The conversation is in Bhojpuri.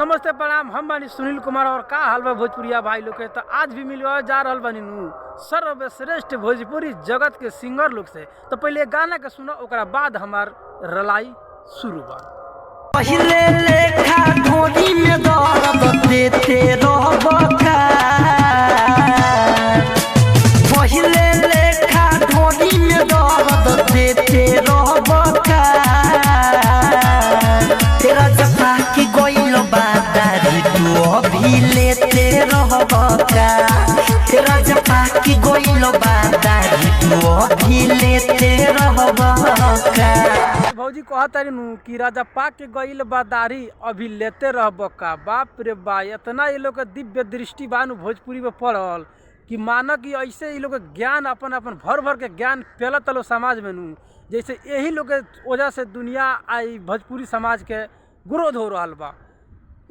नमस्ते प्रणाम, हम बानी सुनील कुमार और का हाल बा भोजपुरिया भाई लोग के। तो आज भी मिलवा जा रहल बानी नु सर्वश्रेष्ठ भोजपुरी जगत के सिंगर लोग से। तो पहले गाना के सुना, ओकरा बाद हमार रलाई शुरू बा। पहिले लेखा ढोली में दर्द देते रहबका, पहिले लेखा ढोली में दर्द देते रहबका। तेरा जपा के गोइल बादारी तू अभी लेते रहबका, तेरा जपा के गोइल बादारी तू अभी लेते रहबका। भौजी कहता कि राजा पाक के गईल बादारी अभी लेते रहबका। बाप रे बा, इतना ये लोग के दिव्य दृष्टि बानू भोजपुरी में पढ़ल कि माना कि ऐसे ये लोग ज्ञान अपन अपन भर भर के ज्ञान फैलत लो समाज में नू। जैसे यही लोग के वजह से दुनिया आई भोजपुरी समाज के ग्रोथ हो रहा बा।